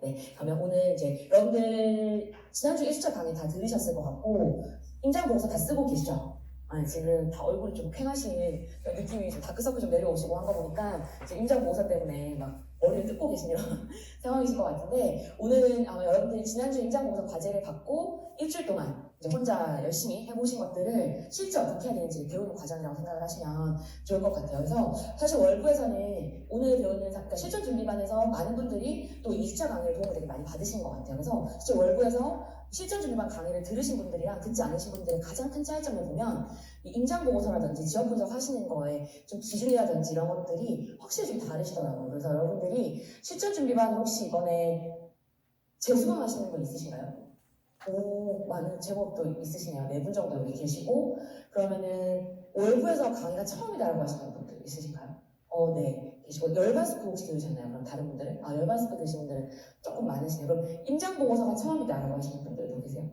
네, 그러면 오늘 이제 여러분들 지난주 1주차 강의 다 들으셨을 것 같고 임장보고서 다 쓰고 계시죠? 지금 다 얼굴이 좀 쾌하신 느낌이 좀 다크서클 좀 내려오시고 한 거 보니까 지금 임장보고서 때문에 막 머리를 뜯고 계신 이런 상황이실 것 같은데, 오늘은 아마 여러분들이 지난주 임장보고서 과제를 받고 일주일 동안 이제 혼자 열심히 해보신 것들을 실제 어떻게 해야 되는지 배우는 과정이라고 생각을 하시면 좋을 것 같아요. 그래서 사실 월부에서는 오늘 배우는 그러니까 실전 준비반에서 많은 분들이 또 2주차 강의를 도움을 되게 많이 받으신 것 같아요. 그래서 실제 월부에서 실전 준비반 강의를 들으신 분들이랑 듣지 않으신 분들의 가장 큰 차이점을 보면 이 임장보고서라든지 지역 분석하시는 거에 좀 기준이라든지 이런 것들이 확실히 좀 다르시더라고요. 그래서 여러분들이 실전 준비반 혹시 이번에 재수강하시는 분 있으신가요? 오, 많은 제법 또 있으시네요. 4분 정도 여기 계시고, 그러면은 월부에서 강의가 처음이다라고 하시는 분들 있으신가요? 네, 계시고 열반스크 혹시 들으셨나요? 그럼 다른 분들은? 열반스크 들으신 분들은 조금 많으시네요. 그럼 임장보고서가 처음이다라고 하시는 분들도 계세요?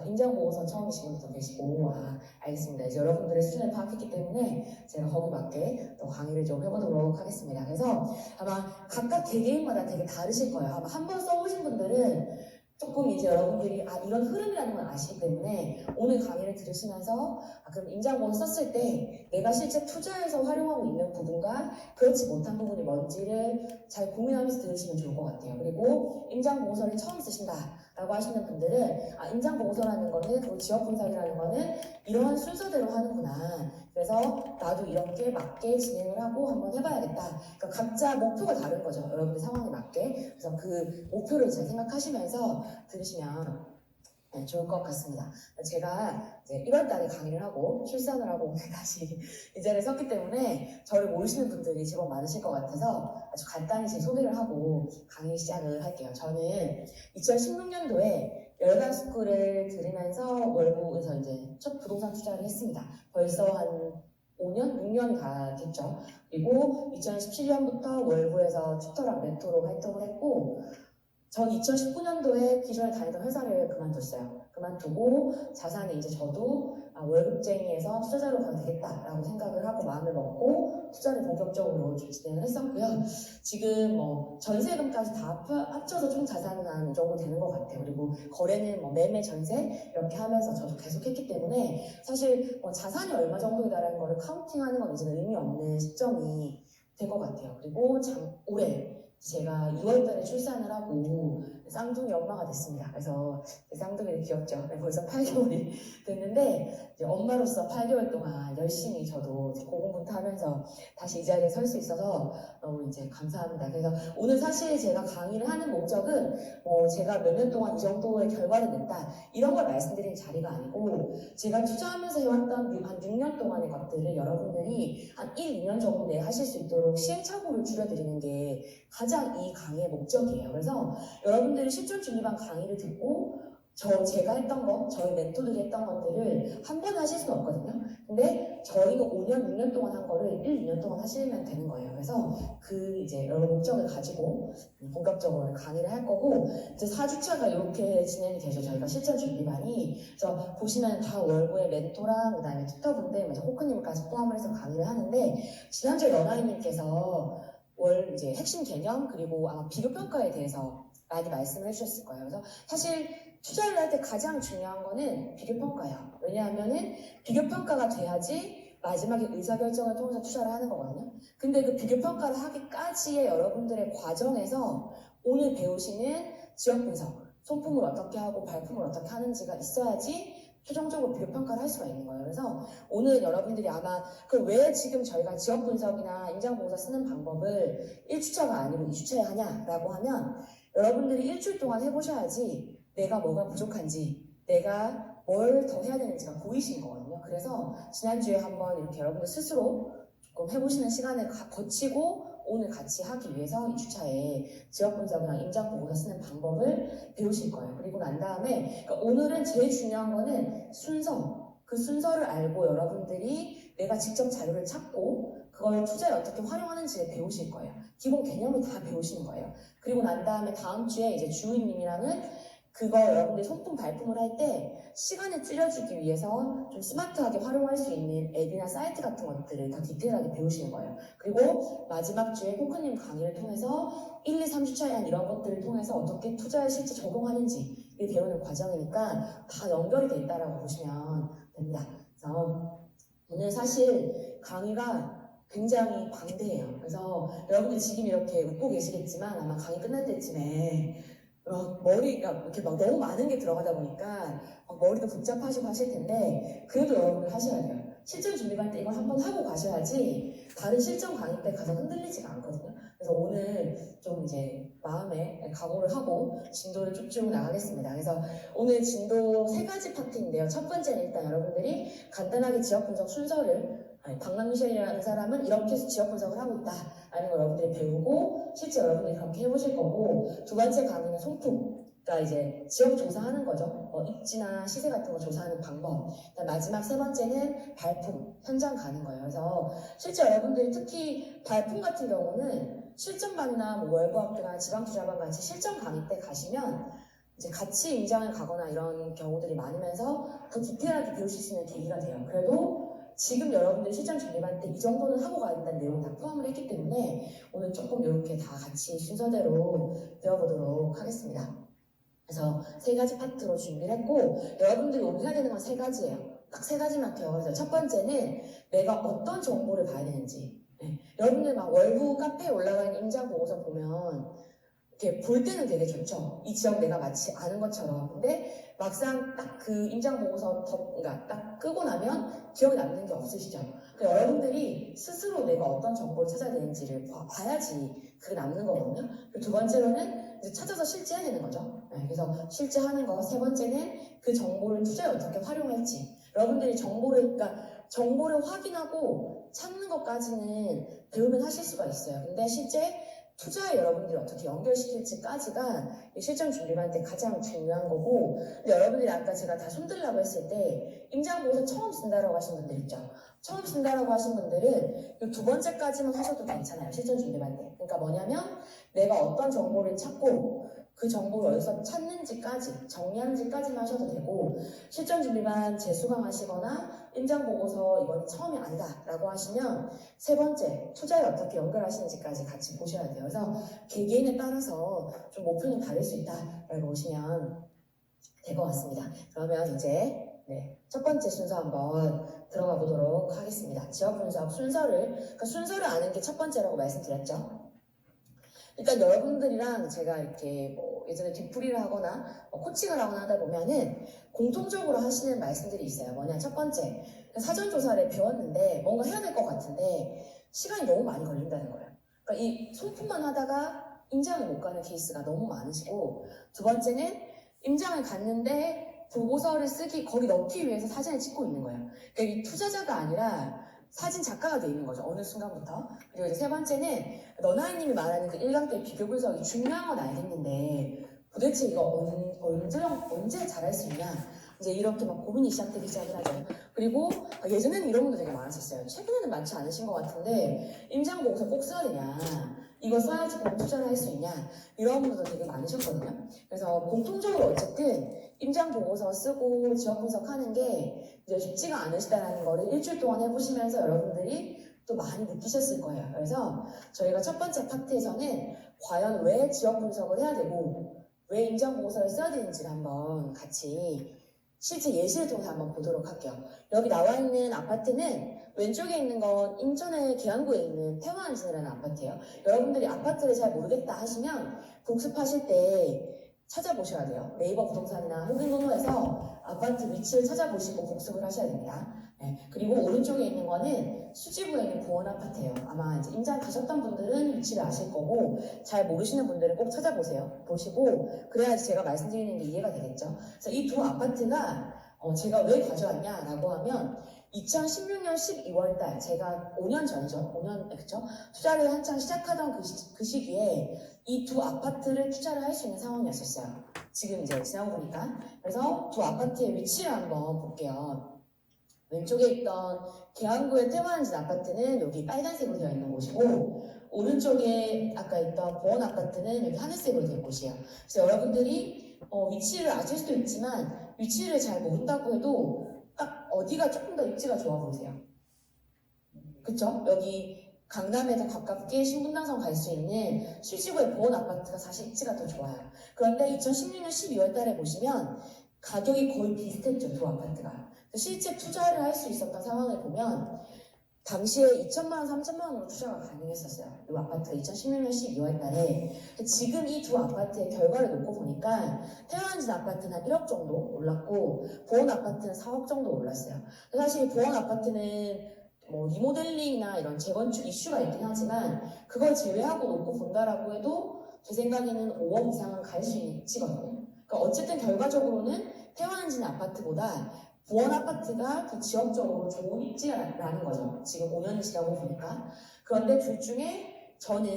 임장보고서 처음이신 분들도 계시고, 알겠습니다. 이제 여러분들의 수준을 파악했기 때문에 제가 거기 맞게 또 강의를 좀 해보도록 하겠습니다. 그래서 아마 각각 개개인마다 되게 다르실 거예요. 아마 한 번 써보신 분들은 조금 이제 여러분들이 이런 흐름이라는 걸 아시기 때문에 오늘 강의를 들으시면서 그럼 임장보고서 썼을 때 내가 실제 투자해서 활용하고 있는 부분과 그렇지 못한 부분이 뭔지를 잘 고민하면서 들으시면 좋을 것 같아요. 그리고 임장보고서를 처음 쓰신다라고 하시는 분들은 임장보고서라는 거는, 그리고 지역분석이라는 거는 이러한 순서대로 하는구나. 그래서 나도 이렇게 맞게 진행을 하고 한번 해봐야겠다. 그러니까 각자 목표가 다른 거죠. 여러분들 상황에 맞게. 그래서 그 목표를 잘 생각하시면서 들으시면 좋을 것 같습니다. 제가 이제 1월 달에 강의를 하고 출산을 하고 오늘 다시 이 자리에 섰기 때문에 저를 모르시는 분들이 제법 많으실 것 같아서 아주 간단히 제 소개를 하고 강의 시작을 할게요. 저는 2016년도에 열반스쿨을 들으면서 월부에서 이제 첫 부동산 투자를 했습니다. 벌써 한 5년, 6년이 가겠죠. 그리고 2017년부터 월부에서 튜터랑 멘토로 활동을 했고, 전 2019년도에 기존에 다니던 회사를 그만뒀어요. 그만두고 자산이 이제 저도 월급쟁이에서 투자자로 가도 되겠다라고 생각을 하고 마음을 먹고 투자를 본격적으로 좀 진행을 했었고요. 지금 전세금까지 다 합쳐서 총 자산은 한 이 정도 되는 것 같아요. 그리고 거래는 매매, 전세 이렇게 하면서 저도 계속 했기 때문에 사실 자산이 얼마 정도이다라는 거를 카운팅하는 건 이제는 의미 없는 시점이 된 것 같아요. 그리고 올해 제가 2월달에 출산을 하고 쌍둥이 엄마가 됐습니다. 그래서 쌍둥이는 귀엽죠. 벌써 8개월이 됐는데 이제 엄마로서 8개월 동안 열심히 저도 고군분투하면서 다시 이 자리에 설 수 있어서 너무 이제 감사합니다. 그래서 오늘 사실 제가 강의를 하는 목적은 제가 몇 년 동안 이 정도의 결과를 냈다 이런 걸 말씀드리는 자리가 아니고, 제가 투자하면서 해왔던 한 6년 동안의 것들을 여러분들이 한 1, 2년 정도 내에 하실 수 있도록 시행착오를 줄여드리는 게 가장 이 강의의 목적이에요. 그래서 여러분들이 실전 준비반 강의를 듣고 제가 했던 거, 저희 멘토들이 했던 것들을 한 번에 하실 수는 없거든요. 근데 저희는 5년, 6년 동안 한 거를 1, 2년 동안 하시면 되는 거예요. 그래서 이제 여러 목적을 가지고 본격적으로 강의를 할 거고, 이제 4주차가 이렇게 진행이 되죠. 저희가 실전 준비반이. 그래서 보시면 다 월부의 멘토랑 그다음에 튜터분들, 호크님까지 포함을 해서 강의를 하는데, 지난주에 연아이님께서 이제 핵심 개념 그리고 아마 비교평가에 대해서 많이 말씀을 해주셨을 거예요. 그래서 사실 투자를 할 때 가장 중요한 거는 비교평가예요. 왜냐하면은 비교평가가 돼야지 마지막에 의사결정을 통해서 투자를 하는 거거든요. 근데 그 비교평가를 하기까지의 여러분들의 과정에서 오늘 배우시는 지역분석, 손품을 어떻게 하고 발품을 어떻게 하는지가 있어야지 최종적으로 비교평가를 할 수가 있는 거예요. 그래서 오늘 여러분들이 아마 왜 지금 저희가 지역분석이나 임장보고서 쓰는 방법을 1주차가 아니고 2주차에 하냐라고 하면, 여러분들이 일주일 동안 해보셔야지 내가 뭐가 부족한지, 내가 뭘 더 해야 되는지가 보이신 거거든요. 그래서 지난주에 한번 이렇게 여러분들 스스로 조금 해보시는 시간을 거치고 오늘 같이 하기 위해서 2주차에 지역분석이나 임장보고서 쓰는 방법을 배우실 거예요. 그리고 난 다음에 그러니까 오늘은 제일 중요한 거는 그 순서를 알고 여러분들이 내가 직접 자료를 찾고 그걸 투자에 어떻게 활용하는지를 배우실 거예요. 기본 개념을 다 배우시는 거예요. 그리고 난 다음에 다음 주에 이제 주우님이랑은 그거 여러분들이 소품 발품을 할 때 시간을 줄여주기 위해서 좀 스마트하게 활용할 수 있는 앱이나 사이트 같은 것들을 더 디테일하게 배우시는 거예요. 그리고 마지막 주에 코크님 강의를 통해서 1, 2, 3주차에 이런 것들을 통해서 어떻게 투자에 실제 적용하는지 배우는 과정이니까 다 연결이 돼 있다라고 보시면 됩니다. 그래서 오늘 사실 강의가 굉장히 방대해요. 그래서 여러분들이 지금 이렇게 웃고 계시겠지만 아마 강의 끝날 때쯤에 머리가 이렇게 막 너무 많은 게 들어가다 보니까 머리도 복잡하시고 하실 텐데 그래도 여러분들 하셔야 돼요. 실전 준비할 때 이걸 한번 하고 가셔야지 다른 실전 강의 때 가서 흔들리지가 않거든요. 그래서 오늘 좀 이제 마음에 각오를 하고 진도를 쭉 나가겠습니다. 그래서 오늘 진도 3가지 파트인데요. 첫 번째는 일단 여러분들이 간단하게 지역 분석 순서를 박남미셸이라는 사람은 이렇게 해서 지역 분석을 하고 있다 라는 걸 여러분들이 배우고 실제 여러분들이 그렇게 해보실 거고, 두 번째 강의는 소품, 그러니까 이제 지역 조사하는 거죠. 입지나 시세 같은 거 조사하는 방법. 마지막 3번째는 발품, 현장 가는 거예요. 그래서 실제 여러분들이 특히 발품 같은 경우는 실전반이나 뭐 월부학교나 지방투자반 같이 실전 강의 때 가시면 이제 같이 임장을 가거나 이런 경우들이 많으면서 더 디테일하게 배우실 수 있는 계기가 돼요. 그래도 지금 여러분들 실전 준비할 때 이 정도는 하고 가야 된다는 내용 다 포함을 했기 때문에 오늘 조금 이렇게 다 같이 순서대로 배워보도록 하겠습니다. 그래서 3가지 파트로 준비를 했고, 여러분들이 오늘 해야 되는 건 3가지예요. 딱 3가지만 해요. 그래서 첫 번째는 내가 어떤 정보를 봐야 되는지. 여러분들 막 월부 카페에 올라가 있는 임장 보고서 보면 이렇게 볼 때는 되게 좋죠. 이 지역 내가 마치 아는 것처럼. 근데 막상 딱 그 임장 보고서 그러니까 딱 끄고 나면 기억에 남는 게 없으시죠. 그러니까 여러분들이 스스로 내가 어떤 정보를 찾아야 되는지를 봐야지 그게 남는 거거든요. 그리고 두 번째로는 이제 찾아서 실제 해내는 거죠. 그래서 실제 하는 거. 3번째는 그 정보를 투자에 어떻게 활용할지. 여러분들이 정보를 확인하고 찾는 것까지는 배우면 하실 수가 있어요. 근데 실제 투자에 여러분들이 어떻게 연결시킬지까지가 실전 준비할 때 가장 중요한 거고, 근데 여러분들이 아까 제가 다 손들라고 했을 때 임장보고서 처음 쓴다라고 하신 분들 있죠. 처음 쓴다라고 하신 분들은 이 2번째까지만 하셔도 괜찮아요. 실전 준비할 때. 그러니까 뭐냐면 내가 어떤 정보를 찾고 그 정보를 어디서 찾는지까지, 정리하는지까지만 하셔도 되고, 실전 준비만 재수강하시거나 임장보고서 이번이 처음이 아니다 라고 하시면 3번째, 투자에 어떻게 연결하시는지까지 같이 보셔야 돼요. 그래서 개개인에 따라서 좀 목표는 다를 수 있다 라고 보시면 될 것 같습니다. 그러면 이제 첫 번째 순서 한번 들어가 보도록 하겠습니다. 지역 분석 그러니까 순서를 아는 게 첫 번째라고 말씀드렸죠. 일단 여러분들이랑 제가 이렇게 뭐 예전에 뒤풀이를 하거나 코칭을 하거나 하다 보면은 공통적으로 하시는 말씀들이 있어요. 뭐냐, 첫 번째, 사전조사를 배웠는데 뭔가 해야 될 것 같은데 시간이 너무 많이 걸린다는 거예요. 그러니까 이 소품만 하다가 임장을 못 가는 케이스가 너무 많으시고, 두 번째는 임장을 갔는데 보고서를 거기 넣기 위해서 사진을 찍고 있는 거예요. 그러니까 이 투자자가 아니라 사진 작가가 돼 있는 거죠. 어느 순간부터. 그리고 이제 3번째는 너나이님이 말하는 그 일강대 비교 분석이 중요한 건 알겠는데 도대체 이거 언제 잘할 수 있냐, 이제 이렇게 막 고민이 시작되기 시작을 하죠. 그리고 예전에는 이런 분도 되게 많으셨어요. 최근에는 많지 않으신 것 같은데 임장 보고서 꼭 써야 되냐, 이거 써야지 꼭 투자를 할 수 있냐, 이런 분들도 되게 많으셨거든요. 그래서 공통적으로 어쨌든 임장 보고서 쓰고 지역 분석하는 게 이제 쉽지가 않으시다는 거를 일주일 동안 해보시면서 여러분들이 또 많이 느끼셨을 거예요. 그래서 저희가 첫 번째 파트에서는 과연 왜 지역 분석을 해야 되고 왜 임장 보고서를 써야 되는지를 한번 같이 실제 예시를 통해서 한번 보도록 할게요. 여기 나와 있는 아파트는 왼쪽에 있는 건 인천의 계양구에 있는 태화한진이라는 아파트예요. 여러분들이 아파트를 잘 모르겠다 하시면 복습하실 때 찾아보셔야 돼요. 네이버 부동산이나 호갱노노에서 아파트 위치를 찾아보시고 복습을 하셔야 됩니다. 그리고 오른쪽에 있는 거는 수지구에 있는 보원 아파트예요. 아마 이제 임장 가셨던 분들은 위치를 아실 거고 잘 모르시는 분들은 꼭 찾아보세요. 보시고 그래야지 제가 말씀드리는 게 이해가 되겠죠. 그래서 이 두 아파트가 제가 왜 가져왔냐라고 하면 2016년 12월달, 제가 5년 전이죠. 5년, 그쵸? 투자를 한창 시작하던 그 시기에 이 두 아파트를 투자를 할 수 있는 상황이었었어요. 지금 이제 지나고 보니까. 그래서 두 아파트의 위치를 한번 볼게요. 왼쪽에 있던 계양구의 태화한진 아파트는 여기 빨간색으로 되어 있는 곳이고, 오른쪽에 아까 있던 보원 아파트는 여기 하늘색으로 된 곳이에요. 그래서 여러분들이 위치를 아실 수도 있지만 위치를 잘 모른다고 해도 딱 어디가 조금 더 입지가 좋아 보이세요? 그쵸? 여기 강남에서 가깝게 신분당선 갈 수 있는 수지구의 보원 아파트가 사실 입지가 더 좋아요. 그런데 2016년 12월 달에 보시면 가격이 거의 비슷했죠, 두 아파트가. 실제 투자를 할 수 있었던 상황을 보면 당시에 2천만 원, 3천만 원으로 투자가 가능했었어요. 이 아파트가 2016년 12월 달에. 지금 이 두 아파트의 결과를 놓고 보니까 태화한진 아파트는 한 1억 정도 올랐고 보원 아파트는 4억 정도 올랐어요. 사실 보원 아파트는 리모델링이나 이런 재건축 이슈가 있긴 하지만 그걸 제외하고 놓고 본다라고 해도 제 생각에는 5억 이상은 갈 수 있는 입지거든요. 그러니까 어쨌든 결과적으로는 태화한진 아파트보다 보원 아파트가 더 지역적으로 좋은 입지라는 거죠. 지금 5년이 지나고 보니까. 그런데 둘 중에 저는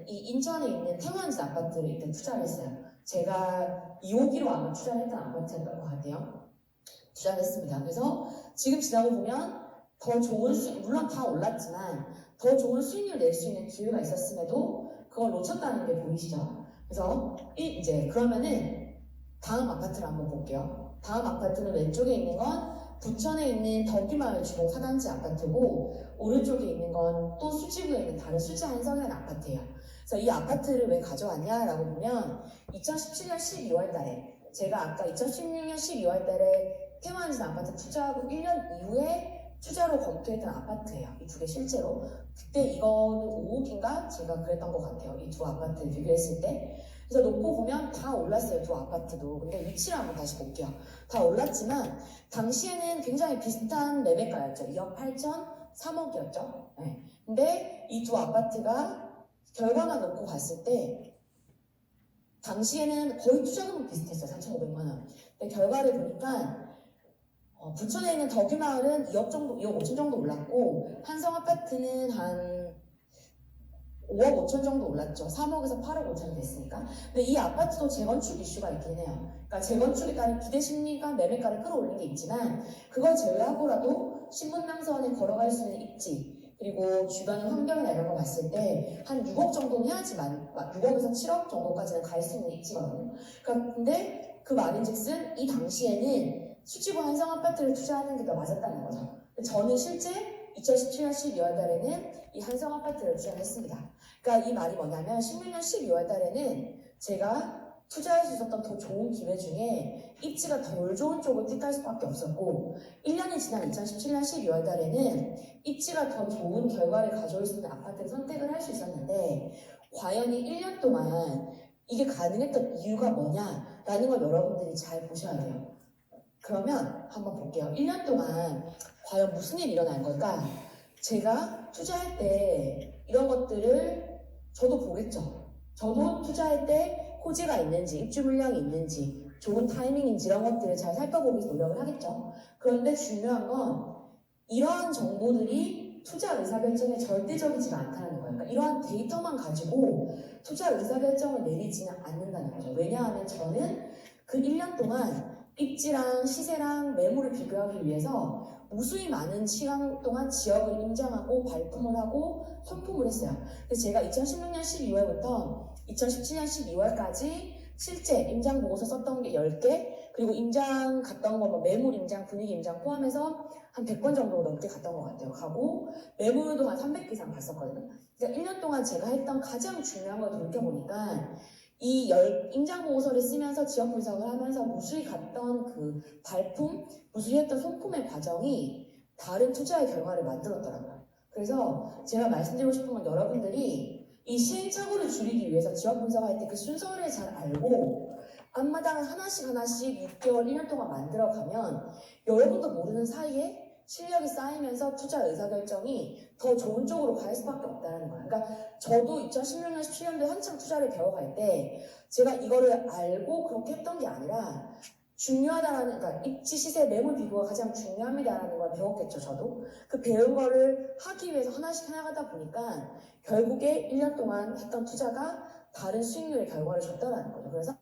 이 인천에 있는 태화한진 아파트를 일단 투자를 했어요. 제가 2호기로 아마 투자를 했던 아파트였던 것 같아요. 투자를 했습니다. 그래서 지금 지나고 보면 더 좋은 물론 다 올랐지만 더 좋은 수익률을 낼 수 있는 기회가 있었음에도 그걸 놓쳤다는 게 보이시죠? 그래서 이제 그러면은 다음 아파트를 한번 볼게요. 다음 아파트는 왼쪽에 있는 건 부천에 있는 덕유마을 주공 4단지 아파트고 오른쪽에 있는 건 또 수지구에 있는 다른 수지 한성이라는 아파트예요. 그래서 이 아파트를 왜 가져왔냐라고 보면 2017년 12월 달에 제가 아까 2016년 12월 달에 태화한진 아파트 투자하고 1년 이후에 투자로 검토했던 아파트예요. 이 두 개 실제로. 그때 이거는 5억인가? 제가 그랬던 것 같아요. 이 두 아파트 비교했을 때. 그래서 놓고 보면 다 올랐어요. 두 아파트도. 근데 위치를 한번 다시 볼게요. 다 올랐지만 당시에는 굉장히 비슷한 매매가였죠. 2억 8천, 3억이었죠. 네. 근데 이 두 아파트가 결과만 놓고 봤을 때 당시에는 거의 투자금은 비슷했어요. 4,500만 원. 근데 결과를 보니까 부천에 있는 덕유마을은 2억 정도, 2억 5천 정도 올랐고 한성 아파트는 한 5억 5천 정도 올랐죠. 3억에서 8억 5천이 됐으니까. 근데 이 아파트도 재건축 이슈가 있긴 해요. 그러니까 재건축에 따른 기대 심리가 매매가를 끌어올린 게 있지만 그걸 제외하고라도 신분당선에 걸어갈 수 있는 입지 그리고 주변의 환경이나 이런 거 봤을 때 한 6억 정도는 해야지만 6억에서 7억 정도까지는 갈 수 있는 입지거든요. 그러니까 근데 그 말인즉슨 이 당시에는 수지구 한성 아파트를 투자하는 게 더 맞았다는 거죠. 저는 실제 2017년 12월 달에는 이 한성 아파트를 투자를 했습니다. 그러니까 이 말이 뭐냐면 16년 12월 달에는 제가 투자할 수 있었던 더 좋은 기회 중에 입지가 덜 좋은 쪽을 택할 수밖에 없었고 1년이 지난 2017년 12월 달에는 입지가 더 좋은 결과를 가져올 수 있는 아파트를 선택을 할 수 있었는데 과연 이 1년 동안 이게 가능했던 이유가 뭐냐라는 걸 여러분들이 잘 보셔야 돼요. 그러면 한번 볼게요. 1년 동안 과연 무슨 일이 일어날 걸까? 제가 투자할 때 이런 것들을 저도 보겠죠. 저도 투자할 때 호재가 있는지, 입주 물량이 있는지, 좋은 타이밍인지 이런 것들을 잘 살펴보기 위해서 노력을 하겠죠. 그런데 중요한 건 이러한 정보들이 투자 의사결정에 절대적이지가 않다는 거예요. 그러니까 이러한 데이터만 가지고 투자 의사결정을 내리지는 않는다는 거죠. 왜냐하면 저는 그 1년 동안 입지랑 시세랑 매물을 비교하기 위해서 무수히 많은 시간 동안 지역을 임장하고 발품을 하고 손품을 했어요. 그래서 제가 2016년 12월부터 2017년 12월까지 실제 임장 보고서 썼던 게 10개 그리고 임장 갔던 거 매물 임장, 분위기 임장 포함해서 한 100건 정도 넘게 갔던 것 같아요. 가고 매물도 한 300개 이상 갔었거든요. 그러니까 1년 동안 제가 했던 가장 중요한 걸 돌이켜보니까 이 임장 보고서를 쓰면서 지역 분석을 하면서 무수히 갔던 그 발품, 무수히 했던 손품의 과정이 다른 투자의 결과를 만들었더라고요. 그래서 제가 말씀드리고 싶은 건 여러분들이 이 시행착오를 줄이기 위해서 지역 분석할 때 그 순서를 잘 알고 앞마당을 하나씩 6개월, 1년 동안 만들어가면 여러분도 모르는 사이에 실력이 쌓이면서 투자 의사결정이 더 좋은 쪽으로 갈 수밖에 없다는 거예요. 그러니까 저도 2016년, 17년도에 한창 투자를 배워갈 때 제가 이거를 알고 그렇게 했던 게 아니라 중요하다라는, 그러니까 입지 시세 매물 비교가 가장 중요합니다라는 걸 배웠겠죠, 저도. 그 배운 거를 하기 위해서 하나씩 해나가다 보니까 결국에 1년 동안 했던 투자가 다른 수익률의 결과를 줬다는 거죠. 그래서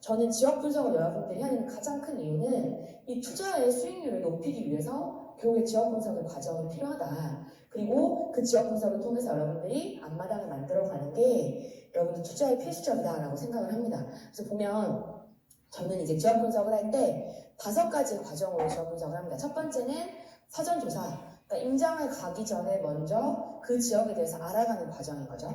저는 지역 분석을 여러분들이 하는 가장 큰 이유는 이 투자의 수익률을 높이기 위해서 결국에 지역 분석의 과정이 필요하다. 그리고 그 지역 분석을 통해서 여러분들이 앞마당을 만들어가는 게 여러분들 투자에 필수적이다라고 생각을 합니다. 그래서 보면 저는 이제 지역 분석을 할 때 5가지 과정으로 지역 분석을 합니다. 첫 번째는 사전조사. 그러니까 임장을 가기 전에 먼저 그 지역에 대해서 알아가는 과정인 거죠.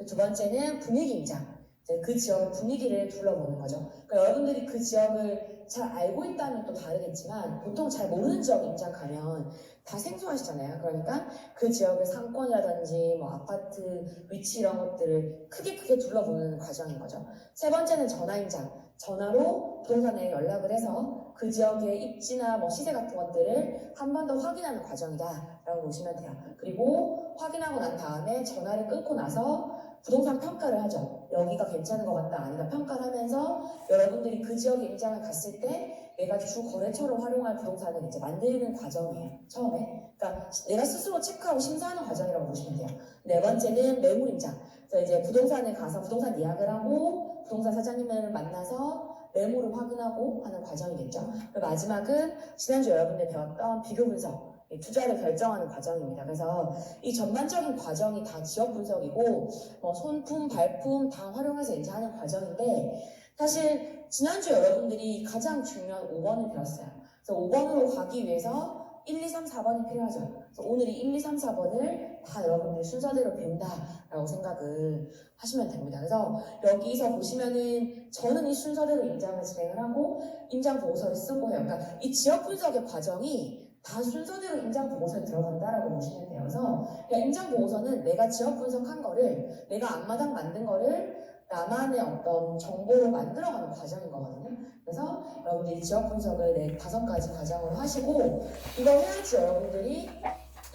두 번째는 분위기 임장. 그 지역의 분위기를 둘러보는 거죠. 그러니까 여러분들이 그 지역을 잘 알고 있다면 또 다르겠지만 보통 잘 모르는 지역 임장 가면 다 생소하시잖아요. 그러니까 그 지역의 상권이라든지 뭐 아파트 위치 이런 것들을 크게 둘러보는 과정인 거죠. 세 번째는 전화 임장. 전화로 부동산에 연락을 해서 그 지역의 입지나 뭐 시세 같은 것들을 한 번 더 확인하는 과정이다라고 보시면 돼요. 그리고 확인하고 난 다음에 전화를 끊고 나서 부동산 평가를 하죠. 여기가 괜찮은 것 같다 아니다 평가를 하면서 여러분들이 그 지역에 임장을 갔을 때 내가 주 거래처로 활용할 부동산을 이제 만드는 과정이에요. 처음에. 그러니까 내가 스스로 체크하고 심사하는 과정이라고 보시면 돼요. 네 번째는 매물 임장. 그래서 이제 부동산에 가서 부동산 예약을 하고 부동산 사장님을 만나서 매물을 확인하고 하는 과정이겠죠. 그리고 마지막은 지난주 여러분들 배웠던 비교 분석. 투자를 결정하는 과정입니다. 그래서 이 전반적인 과정이 다 지역 분석이고 손품, 발품 다 활용해서 이제 하는 과정인데 사실 지난주 여러분들이 가장 중요한 5번을 배웠어요. 그래서 5번으로 가기 위해서 1, 2, 3, 4번이 필요하죠. 그래서 오늘 이 1, 2, 3, 4번을 다 여러분들 순서대로 배운다라고 생각을 하시면 됩니다. 그래서 여기서 보시면은 저는 이 순서대로 임장을 진행을 하고 임장 보고서를 쓰고 해요. 그러니까 이 지역 분석의 과정이 다 순서대로 임장 보고서에 들어간다라고 보시면 돼요. 그래서 임장 보고서는 내가 지역 분석한 거를 내가 앞마당 만든 거를 나만의 어떤 정보로 만들어가는 과정인 거거든요. 그래서 여러분들이 지역 분석을 5가지 과정으로 하시고 이걸 해야지 여러분들이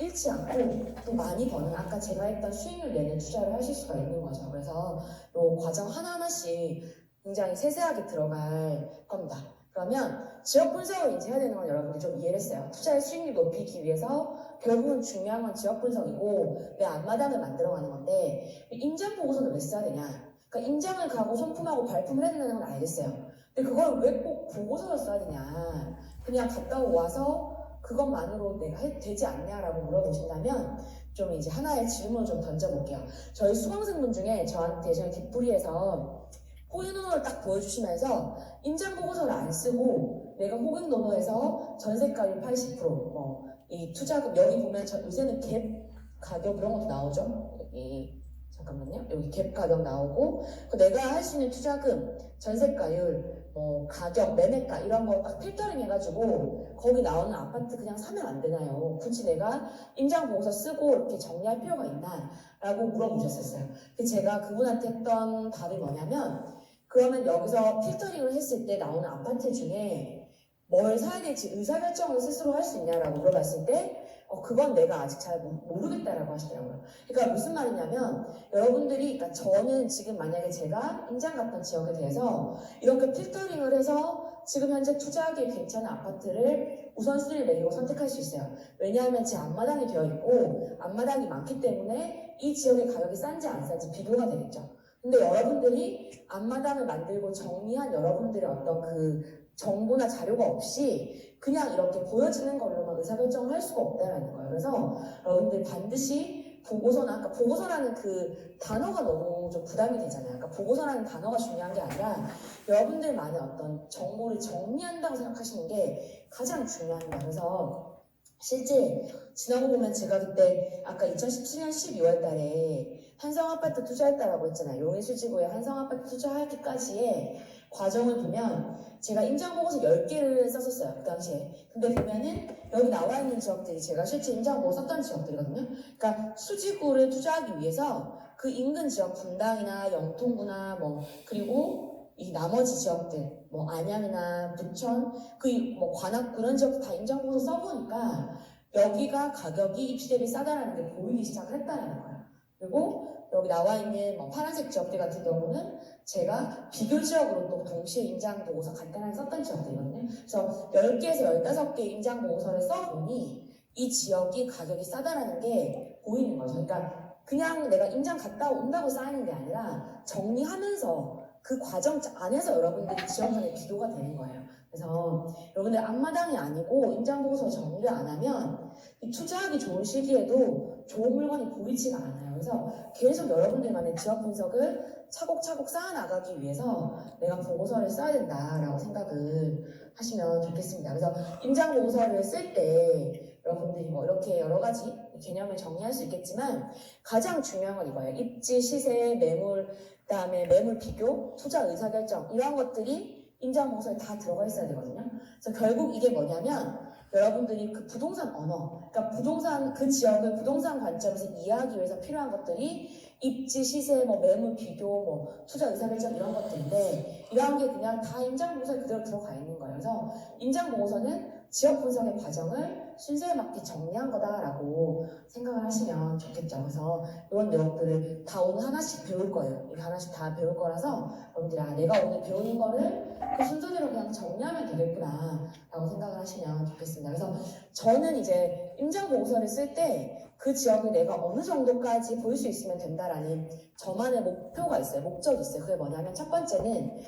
잃지 않고 또 많이 버는 아까 제가 했던 수익률 내는 투자를 하실 수가 있는 거죠. 그래서 이 과정 하나하나씩 굉장히 세세하게 들어갈 겁니다. 그러면 지역 분석을 이제 해야 되는 건 여러분들이 좀 이해를 했어요. 투자의 수익률 높이기 위해서 결국은 중요한 건 지역 분석이고 내 앞마당을 만들어가는 건데 임장 보고서는 왜 써야 되냐? 그러니까 임장을 가고 손품하고 발품을 해야 된다는 건 알겠어요. 근데 그걸 왜 꼭 보고서를 써야 되냐? 그냥 갔다 와서 그것만으로 내가 되지 않냐라고 물어보신다면 좀 이제 하나의 질문을 좀 던져볼게요. 저희 수강생분 중에 저한테 저희 뒷부리에서 호갱노노를 딱 보여주시면서 임장 보고서를 안 쓰고 내가 호갱노노에서 전세가율 80%, 이 투자금 여기 보면 요새는 갭 가격 이런 것도 나오죠. 여기 잠깐만요. 여기 갭 가격 나오고 내가 할 수 있는 투자금, 전세가율, 가격, 매매가 이런 거 딱 필터링 해가지고 거기 나오는 아파트 그냥 사면 안 되나요? 굳이 내가 임장 보고서 쓰고 이렇게 정리할 필요가 있나? 라고 물어보셨었어요. 제가 그분한테 했던 답이 뭐냐면 그러면 여기서 필터링을 했을 때 나오는 아파트 중에 뭘 사야 될지 의사결정을 스스로 할 수 있냐라고 물어봤을 때 그건 내가 아직 잘 모르겠다라고 하시더라고요. 그러니까 무슨 말이냐면 여러분들이 그러니까 저는 지금 만약에 제가 임장 갔던 지역에 대해서 이렇게 필터링을 해서 지금 현재 투자하기에 괜찮은 아파트를 우선순위를 매기고 선택할 수 있어요. 왜냐하면 제 앞마당이 되어 있고 앞마당이 많기 때문에 이 지역의 가격이 싼지 안 싼지 비교가 되겠죠. 근데 여러분들이 앞마당을 만들고 정리한 여러분들의 어떤 그 정보나 자료가 없이 그냥 이렇게 보여지는 걸로만 의사결정을 할 수가 없다는 거예요. 그래서 여러분들 반드시 보고서나 아까 보고서라는 그 단어가 너무 좀 부담이 되잖아요. 그러니까 보고서라는 단어가 중요한 게 아니라 여러분들만의 어떤 정보를 정리한다고 생각하시는 게 가장 중요합니다. 그래서 실제 지나고 보면 제가 그때 아까 2017년 12월 달에 한성아파트 투자했다라고 했잖아요. 용인수지구에 한성아파트 투자하기까지의 과정을 보면 제가 임장보고서 10개를 썼었어요. 그 당시에. 근데 보면은 여기 나와 있는 지역들이 제가 실제 임장보고 썼던 지역들이거든요. 그러니까 수지구를 투자하기 위해서 그 인근 지역 분당이나 영통구나 그리고 이 나머지 지역들 안양이나 부천 관악 그런 지역도 다 임장보고서 써보니까 여기가 가격이 입시 대비 싸다라는 게 보이기 시작을 했다는 거예요. 그리고 여기 나와 있는 파란색 지역들 같은 경우는 제가 비교 지역으로 또 동시에 임장 보고서 간단하게 썼던 지역들이거든요. 그래서 10개에서 15개 임장 보고서를 써보니 이 지역이 가격이 싸다라는 게 보이는 거죠. 그러니까 그냥 내가 임장 갔다 온다고 쌓이는 게 아니라 정리하면서 그 과정 안에서 여러분들이 지역 간의 비교가 되는 거예요. 그래서 여러분들 앞마당이 아니고 임장 보고서 정리를 안 하면 투자하기 좋은 시기에도 좋은 물건이 보이지가 않아요. 그래서 계속 여러분들만의 지역 분석을 차곡차곡 쌓아나가기 위해서 내가 보고서를 써야 된다라고 생각을 하시면 좋겠습니다. 그래서 임장 보고서를 쓸 때 여러분들이 뭐 이렇게 여러 가지 개념을 정리할 수 있겠지만 가장 중요한 건 이거예요. 입지, 시세, 매물, 그다음에 매물 비교, 투자 의사결정 이런 것들이 임장 보고서에 다 들어가 있어야 되거든요. 그래서 결국 이게 뭐냐면 여러분들이 그 부동산 언어, 그러니까 부동산 그 지역을 부동산 관점에서 이해하기 위해서 필요한 것들이 입지, 시세, 뭐 매물 비교, 뭐 투자 의사결정 이런 것들인데 이러한 게 그냥 다 임장 보고서에 그대로 들어가 있는 거예요. 그래서 임장 보고서는 지역 분석의 과정을 순서에 맞게 정리한 거다라고 생각을 하시면 좋겠죠. 그래서 이런 내용들을 다 오늘 하나씩 배울 거예요. 이거 하나씩 다 배울 거라서 여러분들이 내가 오늘 배우는 거를 그 순서대로 그냥 정리하면 되겠구나 라고 생각을 하시면 좋겠습니다. 그래서 저는 이제 임장 보고서를 쓸 때 그 지역을 내가 어느 정도까지 볼 수 있으면 된다라는 저만의 목표가 있어요. 목적이 있어요. 그게 뭐냐면 첫 번째는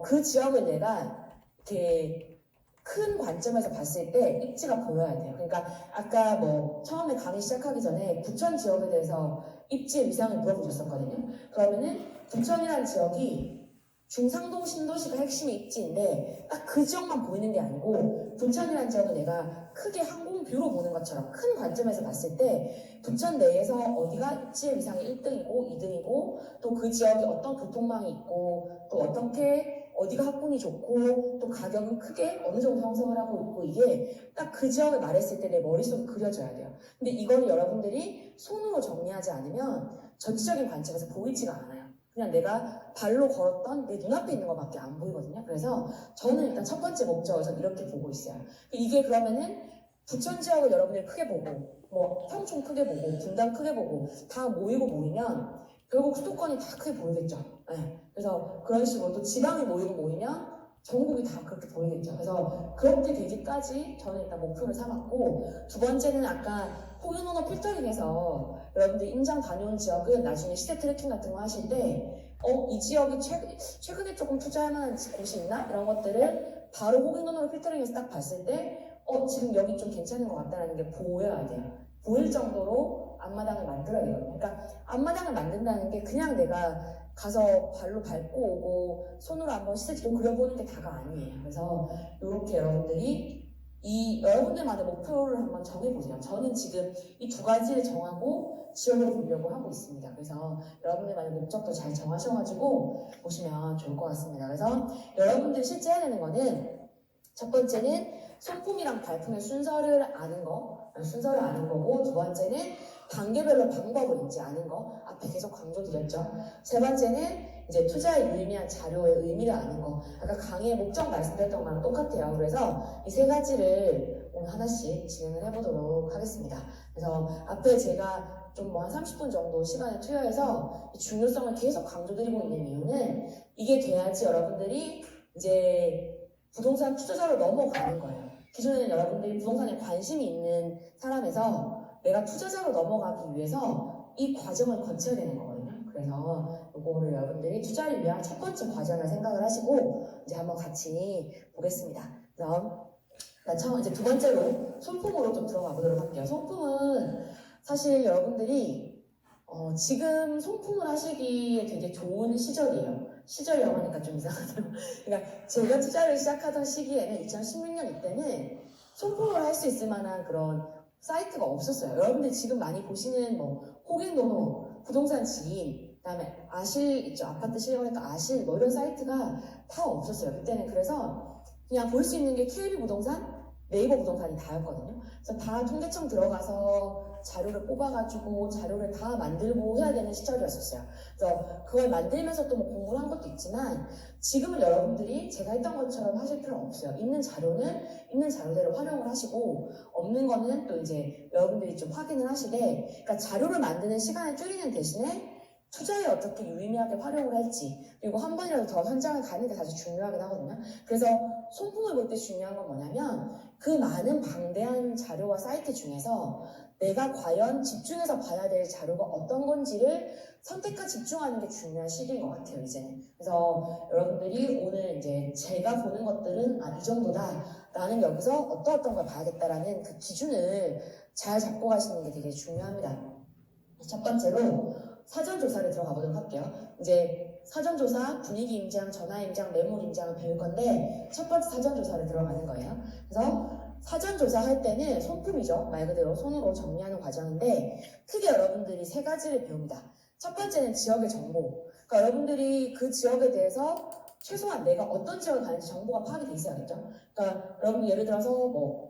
그 지역을 내가 이렇게 큰 관점에서 봤을 때 입지가 보여야 돼요. 그러니까 아까 뭐 처음에 강의 시작하기 전에 부천 지역에 대해서 입지의 위상을 물어보셨었거든요. 그러면은 부천이라는 지역이 중상동 신도시가 핵심의 입지인데 딱 그 지역만 보이는 게 아니고 부천이라는 지역은 내가 크게 항공뷰로 보는 것처럼 큰 관점에서 봤을 때 부천 내에서 어디가 입지의 위상이 1등이고 2등이고 또 그 지역이 어떤 교통망이 있고 또 어떻게 어디가 학군이 좋고 또 가격은 크게 어느 정도 형성을 하고 있고 이게 딱 그 지역을 말했을 때 내 머릿속에 그려져야 돼요. 근데 이거는 여러분들이 손으로 정리하지 않으면 전체적인 관점에서 보이지가 않아요. 그냥 내가 발로 걸었던 내 눈앞에 있는 것밖에 안 보이거든요. 그래서 저는 일단 첫 번째 목적을 이렇게 보고 있어요. 이게 그러면은 부천 지역을 여러분들이 크게 보고 뭐 평촌 크게 보고 분당 크게 보고 다 모이면 결국 수도권이 다 크게 보이겠죠. 네. 그래서 그런 식으로 또 지방이 모이면 전국이 다 그렇게 보이겠죠. 그래서 그렇게 되기까지 저는 일단 목표를 삼았고 두 번째는 아까 포유노노 필터링에서 여러분들 임장 다녀온 지역은 나중에 시세 트래킹 같은 거 하실 때 이 지역이 최근에 조금 투자할 만한 곳이 있나? 이런 것들을 바로 호갱노노로 필터링해서 딱 봤을 때 지금 여기 좀 괜찮은 것 같다는 게 보여야 돼요. 보일 정도로 앞마당을 만들어야 되거든요. 그러니까 앞마당을 만든다는 게 그냥 내가 가서 발로 밟고 오고 손으로 한번 시세지도 그려보는 게 다가 아니에요. 그래서 이렇게 여러분들이 여러분들만의 목표를 한번 정해보세요. 저는 지금 이 두 가지를 정하고 지역을 보려고 하고 있습니다. 그래서 여러분들만의 목적도 잘 정하셔가지고 보시면 좋을 것 같습니다. 그래서 여러분들이 실제 해야 되는 거는 첫 번째는 손품이랑 발품의 순서를 아는 거고 두 번째는 단계별로 방법을 이제 아는 거 앞에 계속 강조드렸죠. 세 번째는 이제 투자에 유의미한 자료의 의미를 아는 거. 아까 강의의 목적 말씀드렸던 거랑 똑같아요. 그래서 이 세 가지를 오늘 하나씩 진행을 해보도록 하겠습니다. 그래서 앞에 제가 좀 뭐 한 30분 정도 시간을 투여해서 이 중요성을 계속 강조드리고 있는 이유는 이게 돼야지 여러분들이 이제 부동산 투자자로 넘어가는 거예요. 기존에는 여러분들이 부동산에 관심이 있는 사람에서 내가 투자자로 넘어가기 위해서 이 과정을 거쳐야 되는 거거든요. 그래서 이거를 여러분들이 투자를 위한 첫 번째 과정을 생각을 하시고 이제 한번 같이 보겠습니다. 그럼 이제 두 번째로 손품으로 좀 들어가 보도록 할게요. 손품은 사실 여러분들이 지금 손품을 하시기에 되게 좋은 시절이에요. 시절이라고 하니까 좀 이상하네요. 그러니까 제가 투자를 시작하던 시기에는 2016년 이때는 손품을 할 수 있을 만한 그런 사이트가 없었어요. 여러분들 지금 많이 보시는 뭐 호갱노노, 부동산 지인, 그다음에 아실 있죠. 아파트 실거래가 아실 뭐 이런 사이트가 다 없었어요. 그때는 그래서 그냥 볼 수 있는 게 KB 부동산, 네이버 부동산이 다였거든요. 그래서 다 통계청 들어가서 자료를 뽑아가지고 자료를 다 만들고 해야 되는 시절이었었어요. 그래서 그걸 만들면서 또 뭐 공부를 한 것도 있지만 지금은 여러분들이 제가 했던 것처럼 하실 필요는 없어요. 있는 자료는 있는 자료대로 활용을 하시고 없는 거는 또 이제 여러분들이 좀 확인을 하시되 그러니까 자료를 만드는 시간을 줄이는 대신에 투자에 어떻게 유의미하게 활용을 할지 그리고 한 번이라도 더 현장을 가는 게 사실 중요하긴 하거든요. 그래서 손품을 볼 때 중요한 건 뭐냐면 그 많은 방대한 자료와 사이트 중에서 내가 과연 집중해서 봐야 될 자료가 어떤 건지를 선택과 집중하는 게 중요한 시기인 것 같아요, 이제는. 그래서 여러분들이 오늘 이제 제가 보는 것들은 이 정도다. 나는 여기서 어떤 걸 봐야겠다라는 그 기준을 잘 잡고 가시는 게 되게 중요합니다. 첫 번째로 사전조사를 들어가 보도록 할게요. 이제 사전조사, 분위기 임장, 전화 임장, 매물 임장을 배울 건데 첫 번째 사전조사를 들어가는 거예요. 그래서 사전조사 할 때는 손품이죠. 말 그대로 손으로 정리하는 과정인데 크게 여러분들이 세 가지를 배웁니다. 첫 번째는 지역의 정보. 그러니까 여러분들이 그 지역에 대해서 최소한 내가 어떤 지역에 가는지 정보가 파악이 돼 있어야겠죠. 그러니까 여러분 예를 들어서 뭐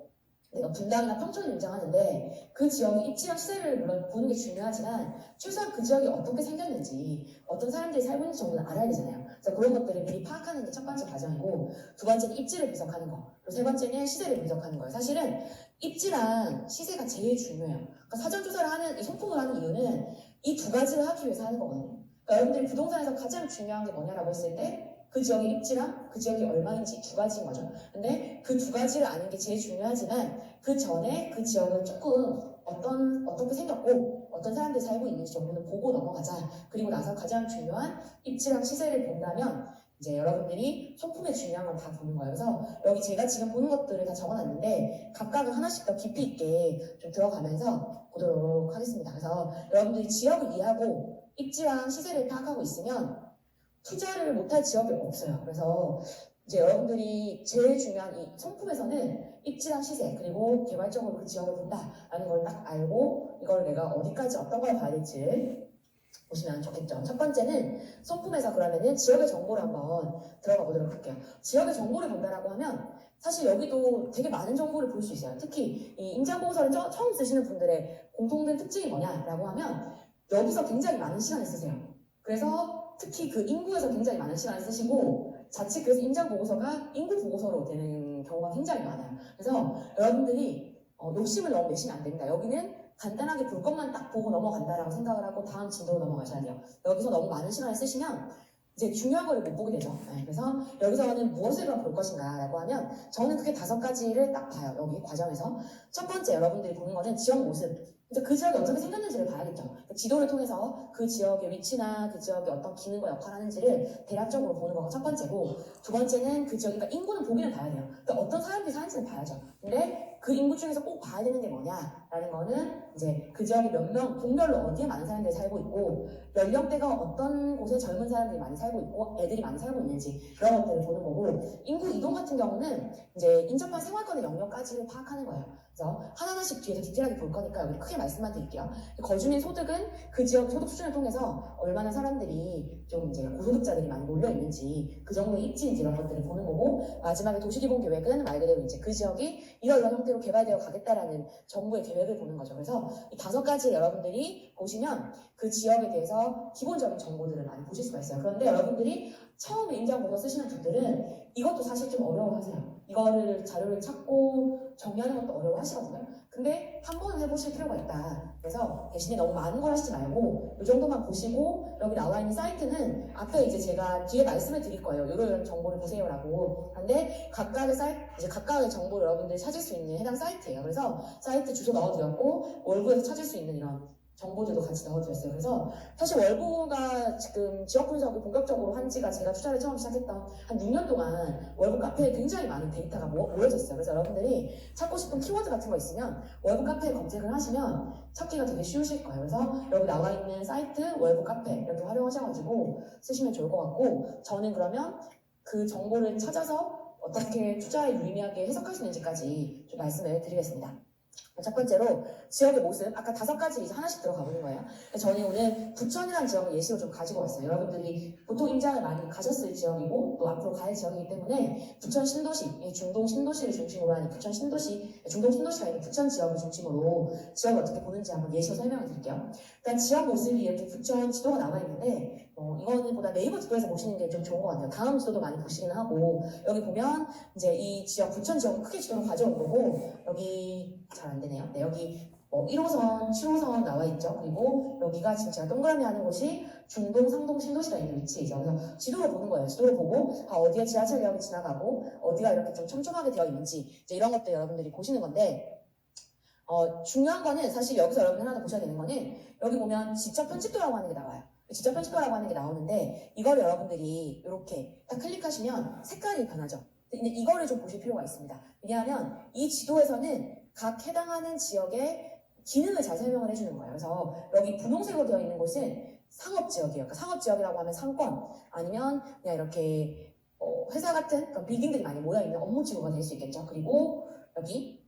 내가 분당이나 평촌을 임장하는데 그 지역의 입지랑 시세를 물론 보는 게 중요하지만 최소한 그 지역이 어떻게 생겼는지 어떤 사람들이 살고 있는지 정도는 알아야 되잖아요. 그래서 그런 것들을 미리 파악하는 게 첫 번째 과정이고 두 번째는 입지를 분석하는 거 그리고 세 번째는 시세를 분석하는 거예요. 사실은 입지랑 시세가 제일 중요해요. 그러니까 사전조사를 하는 이 소통을 하는 이유는 이 두 가지를 하기 위해서 하는 거거든요. 그러니까 여러분들이 부동산에서 가장 중요한 게 뭐냐라고 했을 때 그 지역의 입지랑 그 지역이 얼마인지 두 가지인 거죠. 근데 그 두 가지를 아는 게 제일 중요하지만 그 전에 그 지역을 조금 어떻게 생겼고 어떤 사람들이 살고 있는지 정도는 보고 넘어가자. 그리고 나서 가장 중요한 입지랑 시세를 본다면 이제 여러분들이 소품의 중요한 걸 다 보는 거예요. 그래서 여기 제가 지금 보는 것들을 다 적어놨는데 각각을 하나씩 더 깊이 있게 좀 들어가면서 보도록 하겠습니다. 그래서 여러분들이 지역을 이해하고 입지랑 시세를 파악하고 있으면 투자를 못할 지역이 없어요. 그래서 이제 여러분들이 제일 중요한 이 성품에서는 입지랑 시세 그리고 개발적으로 그 지역을 본다라는 걸 딱 알고 이걸 내가 어디까지 어떤 걸 봐야 될지 보시면 좋겠죠. 첫 번째는 성품에서 그러면은 지역의 정보를 한번 들어가 보도록 할게요. 지역의 정보를 본다라고 하면 사실 여기도 되게 많은 정보를 볼 수 있어요. 특히 이 임장보고서를 처음 쓰시는 분들의 공통된 특징이 뭐냐라고 하면 여기서 굉장히 많은 시간을 쓰세요. 그래서 특히 그 인구에서 굉장히 많은 시간을 쓰시고 자칫 그래서 임장 보고서가 인구 보고서로 되는 경우가 굉장히 많아요. 그래서 여러분들이 욕심을 너무 내시면 안 됩니다. 여기는 간단하게 볼 것만 딱 보고 넘어간다라고 생각을 하고 다음 진도로 넘어가셔야 돼요. 여기서 너무 많은 시간을 쓰시면 이제 중요한 거를 못 보게 되죠. 네, 그래서 여기서는 무엇을 볼 것인가라고 하면 저는 크게 5가지를 딱 봐요. 여기 과정에서 첫 번째 여러분들이 보는 거는 지역 모습. 이제 그 지역이 어떻게 생겼는지를 봐야겠죠. 지도를 통해서 그 지역의 위치나 그 지역이 어떤 기능과 역할을 하는지를 대략적으로 보는 거가 첫 번째고 두 번째는 그 지역, 그러니까 인구는 보기는 봐야 돼요. 그러니까 어떤 사람들이 사는지는 봐야죠. 근데 그 인구 중에서 꼭 봐야 되는 게 뭐냐라는 거는 이제 그 지역에 몇 명, 동별로 어디에 많은 사람들이 살고 있고 연령대가 어떤 곳에 젊은 사람들이 많이 살고 있고 애들이 많이 살고 있는지 그런 것들을 보는 거고 인구 이동 같은 경우는 이제 인접한 생활권의 영역까지를 파악하는 거예요. 그래서 하나하나씩 뒤에서 디테일하게 볼 거니까 여기 크게 말씀만 드릴게요. 거주민 소득은 그 지역 소득 수준을 통해서 얼마나 사람들이 좀 이제 고소득자들이 많이 몰려 있는지 그 정도의 입지인지 이런 것들을 보는 거고 마지막에 도시기본 계획은 말 그대로 이제 그 지역이 이런 형태로 개발되어 가겠다라는 정부의 계획을 보는 거죠. 그래서 이 5가지 여러분들이 보시면 그 지역에 대해서 기본적인 정보들을 많이 보실 수가 있어요. 그런데 여러분들이 처음에 임장보고 쓰시는 분들은 이것도 사실 좀 어려워하세요. 이거를 자료를 찾고 정리하는 것도 어려워하시거든요. 근데 한 번은 해보실 필요가 있다. 그래서 대신에 너무 많은 걸 하시지 말고 이 정도만 보시고 여기 나와 있는 사이트는 앞에 이제 제가 뒤에 말씀을 드릴 거예요. 이런 정보를 보세요라고. 근데 각각의 이제 각각의 정보를 여러분들이 찾을 수 있는 해당 사이트예요. 그래서 사이트 주소 넣어드렸고 월부에서 찾을 수 있는 이런 정보들도 같이 넣어드렸어요. 그래서 사실 월부가 지금 지역 분석을 본격적으로 한 지가 제가 투자를 처음 시작했던 한 6년 동안 월부 카페에 굉장히 많은 데이터가 모여졌어요. 그래서 여러분들이 찾고 싶은 키워드 같은 거 있으면 월부 카페에 검색을 하시면 찾기가 되게 쉬우실 거예요. 그래서 여기 나와 있는 사이트 월부 카페 이렇게 활용하셔가지고 쓰시면 좋을 것 같고 저는 그러면 그 정보를 찾아서 어떻게 투자에 유의미하게 해석할 수 있는지까지 좀 말씀을 드리겠습니다. 첫 번째로 지역의 모습 아까 5가지 이제 하나씩 들어가 보는 거예요. 저는 오늘 부천이라는 지역을 예시로 좀 가지고 왔어요. 여러분들이 보통 임장을 많이 가셨을 지역이고 또 앞으로 갈 지역이기 때문에 부천 신도시, 중동 신도시를 중심으로 하는 부천 신도시, 중동 신도시가 있는 부천 지역을 중심으로 지역을 어떻게 보는지 한번 예시로 설명을 드릴게요. 일단 지역 모습이 이렇게 부천 지도가 나와 있는데 이거는 보다 네이버 지도에서 보시는 게 좀 좋은 것 같아요. 다음 지도도 많이 보시긴 하고 여기 보면 이제 이 지역 부천 지역을 크게 지도로 가져온 거고 여기 잘 안 되네요. 네, 여기 1호선, 7호선 나와 있죠. 그리고 여기가 지금 제가 동그라미 하는 곳이 중동, 상동, 신도시가 있는 위치이죠. 그래서 지도로 보는 거예요. 지도로 보고 어디에 지하철역이 지나가고 어디가 이렇게 좀 촘촘하게 되어 있는지 이제 이런 것들 여러분들이 보시는 건데 중요한 거는 사실 여기서 여러분이 하나 더 보셔야 되는 거는 여기 보면 직접 편집도라고 하는 게 나와요. 직접 편집도라고 하는 게 나오는데 이걸 여러분들이 이렇게 딱 클릭하시면 색깔이 변하죠. 근데 이거를 좀 보실 필요가 있습니다. 왜냐하면 이 지도에서는 각 해당하는 지역의 기능을 잘 설명을 해주는 거예요. 그래서 여기 분홍색으로 되어 있는 곳은 상업지역이에요. 그러니까 상업지역이라고 하면 상권 아니면 그냥 이렇게 회사 같은 그런 빌딩들이 많이 모여있는 업무지구가 될 수 있겠죠. 그리고 여기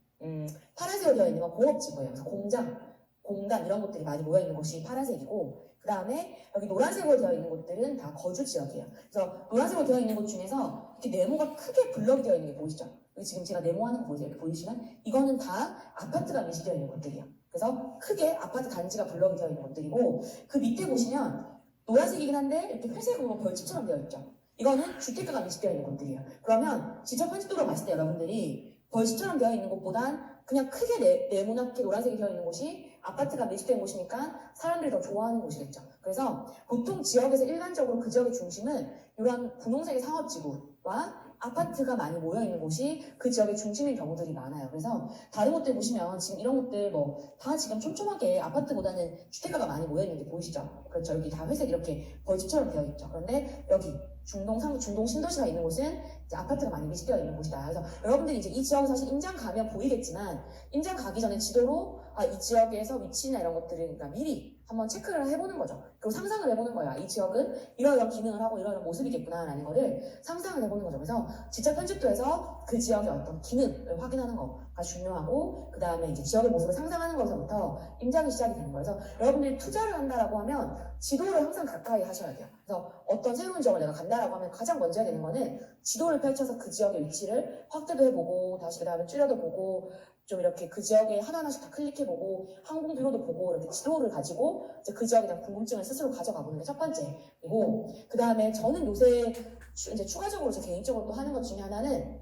파란색으로 되어 있는 건 공업지구예요. 그래서 공장, 공단 이런 곳들이 많이 모여있는 곳이 파란색이고 그 다음에 여기 노란색으로 되어 있는 곳들은 다 거주지역이에요. 그래서 노란색으로 되어 있는 곳 중에서 이렇게 네모가 크게 블럭이 되어 있는 게 보이시죠? 여기 지금 제가 네모하는 거 보이세요? 이렇게 보이시면 이거는 다 아파트가 밀집되어 있는 곳들이에요. 그래서 크게 아파트 단지가 블럭이 되어 있는 곳들이고 그 밑에 보시면 노란색이긴 한데 이렇게 회색으로 벌집처럼 되어 있죠. 이거는 주택가가 밀집되어 있는 곳들이에요. 그러면 지적 편집도로 봤을 때 여러분들이 벌집처럼 되어 있는 곳보단 그냥 크게 네모나게 노란색이 되어 있는 곳이 아파트가 밀집된 곳이니까 사람들이 더 좋아하는 곳이겠죠. 그래서 보통 지역에서 일반적으로 그 지역의 중심은 이런 분홍색의 상업지구와 아파트가 많이 모여있는 곳이 그 지역의 중심인 경우들이 많아요. 그래서 다른 곳들 보시면 지금 이런 곳들 다 지금 촘촘하게 아파트보다는 주택가가 많이 모여있는 게 보이시죠? 그렇죠. 여기 다 회색 이렇게 벌집처럼 되어 있죠. 그런데 여기 중동 신도시가 있는 곳은 이제 아파트가 많이 밀집되어 있는 곳이다. 그래서 여러분들이 이제 이 지역은 사실 임장 가면 보이겠지만 임장 가기 전에 지도로 이 지역에서 위치나 이런 것들을 그러니까 미리 한번 체크를 해보는 거죠. 그리고 상상을 해보는 거야. 이 지역은 이런 기능을 하고 이런 모습이겠구나라는 거를 상상을 해보는 거죠. 그래서 지적 편집도에서 그 지역의 어떤 기능을 확인하는 거가 중요하고 그 다음에 이제 지역의 모습을 상상하는 것부터 임장이 시작이 되는 거예요. 그래서 여러분들이 투자를 한다라고 하면 지도를 항상 가까이 하셔야 돼요. 그래서 어떤 새로운 지역을 내가 간다라고 하면 가장 먼저 해야 되는 거는 지도를 펼쳐서 그 지역의 위치를 확대도 해보고 다시 그 다음에 줄여도 보고 좀 이렇게 그 지역에 하나하나씩 다 클릭해보고 항공표로도 보고 이렇게 지도를 가지고 이제 그 지역에 대한 궁금증을 스스로 가져가 보는 게 첫 번째이고 그 다음에 저는 요새 이제 추가적으로 제 개인적으로 또 하는 것 중에 하나는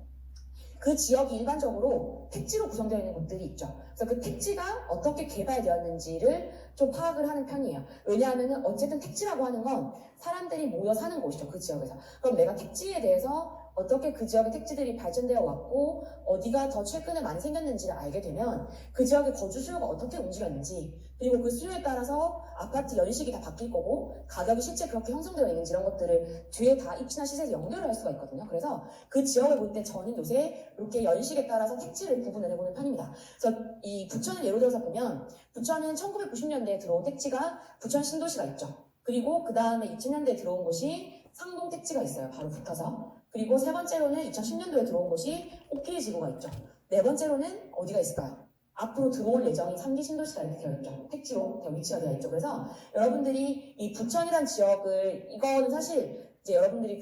그 지역이 일반적으로 택지로 구성되어 있는 곳들이 있죠. 그래서 그 택지가 어떻게 개발되었는지를 좀 파악을 하는 편이에요. 왜냐하면 어쨌든 택지라고 하는 건 사람들이 모여 사는 곳이죠. 그 지역에서. 그럼 내가 택지에 대해서 어떻게 그 지역의 택지들이 발전되어 왔고 어디가 더 최근에 많이 생겼는지를 알게 되면 그 지역의 거주 수요가 어떻게 움직였는지 그리고 그 수요에 따라서 아파트 연식이 다 바뀔 거고 가격이 실제 그렇게 형성되어 있는지 이런 것들을 뒤에 다 입지나 시세에서 연결을 할 수가 있거든요. 그래서 그 지역을 볼 때 저는 요새 이렇게 연식에 따라서 택지를 구분을 해보는 편입니다. 그래서 이 부천을 예로 들어서 보면 부천은 1990년대에 들어온 택지가 부천 신도시가 있죠. 그리고 그 다음에 2000년대에 들어온 곳이 상동 택지가 있어요. 바로 붙어서. 그리고 세 번째로는 2010년도에 들어온 곳이 코끼리 지구가 있죠. 네 번째로는 어디가 있을까요? 앞으로 들어올 예정인 3기 신도시가 이렇게 되어 있죠. 택지로 위치가 되어 있죠. 그래서 여러분들이 이 부천이란 지역을 이거는 사실 이제 여러분들이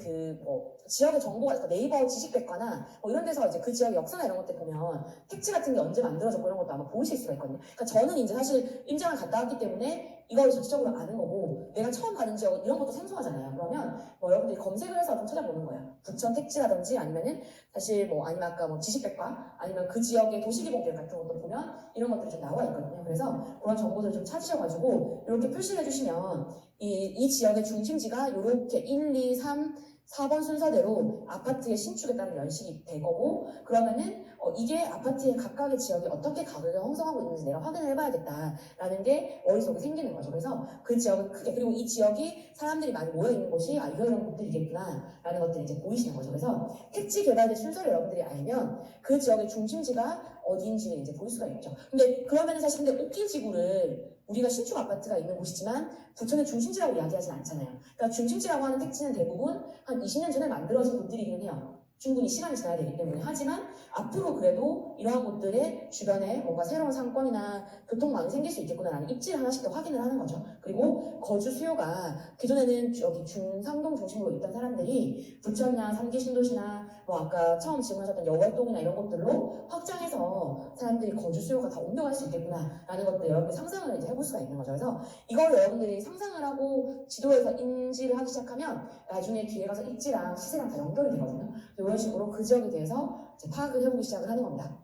지역의 정보가 그러니까 네이버 지식백과나 이런 데서 이제 그 지역의 역사나 이런 것들 보면 택지 같은 게 언제 만들어졌고 이런 것도 아마 보이실 수가 있거든요. 그러니까 저는 이제 사실 임장을 갔다 왔기 때문에 이걸 전체적으로 아는 거고 내가 처음 가는 지역은 이런 것도 생소하잖아요. 그러면 여러분들이 검색을 해서 좀 찾아보는 거예요. 부천 택지라든지 아니면은 사실 아니면 아까 지식백과 아니면 그 지역의 도시기본계 같은 것도 보면 이런 것들이 좀 나와 있거든요. 그래서 그런 정보들을 좀 찾으셔가지고 이렇게 표시를 해주시면 이 지역의 중심지가 이렇게 1, 2, 3, 4번 순서대로 아파트의 신축에 따른 연식이 될 거고 그러면은 이게 아파트의 각각의 지역이 어떻게 가격을 형성하고 있는지 내가 확인을 해봐야겠다라는 게 머릿속에 생기는 거죠. 그래서 그 지역은 크게 그리고 이 지역이 사람들이 많이 모여있는 곳이 이런 곳들이겠구나 라는 것들이 이제 보이시는 거죠. 그래서 택지 개발의 순서를 여러분들이 알면 그 지역의 중심지가 어디인지를 이제 볼 수가 있죠. 근데 그러면은 사실 오키지구를 우리가 신축 아파트가 있는 곳이지만 부천의 중심지라고 이야기하진 않잖아요. 그러니까 중심지라고 하는 택지는 대부분 한 20년 전에 만들어진 곳들이기는 해요. 충분히 시간이 지나야 되기 때문에 하지만 앞으로 그래도 이러한 곳들의 주변에 뭔가 새로운 상권이나 교통망이 생길 수 있겠구나라는 입지를 하나씩 더 확인을 하는 거죠. 그리고 거주 수요가 기존에는 여기 중상동 중심으로 있던 사람들이 부천이나 3기 신도시나 아까 처음 질문하셨던 여월동이나 이런 곳들로 확장해서 사람들이 거주 수요가 다 옮겨갈 수 있겠구나라는 것들 여러분들이 상상을 이제 해볼 수가 있는 거죠. 그래서 이걸 여러분들이 상상을 하고 지도에서 인지를 하기 시작하면 나중에 뒤에 가서 입지랑 시세랑 다 연결이 되거든요. 이런 식으로 그 지역에 대해서 이제 파악을 해보기 시작을 하는 겁니다.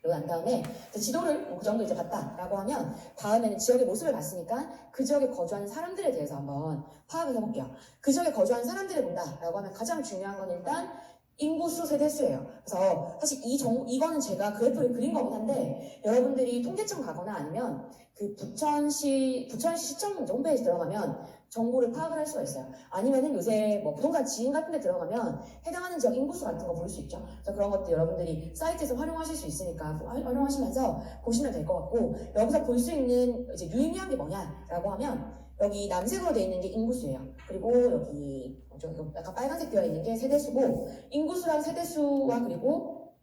그리고 난 다음에 지도를 그 정도 이제 봤다라고 하면 다음에는 지역의 모습을 봤으니까 그 지역에 거주하는 사람들에 대해서 한번 파악을 해볼게요. 그 지역에 거주하는 사람들을 본다라고 하면 가장 중요한 건 일단 인구수, 세대수예요. 그래서 사실 이거는 제가 그래프를 그린 거긴 한데 여러분들이 통계청 가거나 아니면 그 부천시 시청 홈페이지 들어가면 정보를 파악을 할 수가 있어요. 아니면은 요새 뭐 부동산 지인 같은 데 들어가면 해당하는 지역 인구수 같은 거 볼 수 있죠. 그래서 그런 것들 여러분들이 사이트에서 활용하실 수 있으니까 활용하시면서 보시면 될 것 같고, 여기서 볼 수 있는 이제 유의미한 게 뭐냐라고 하면 여기 남색으로 되어 있는 게 인구수예요. 그리고 여기 약간 빨간색 되어 있는 게 세대수고, 인구수랑 세대수와 그리고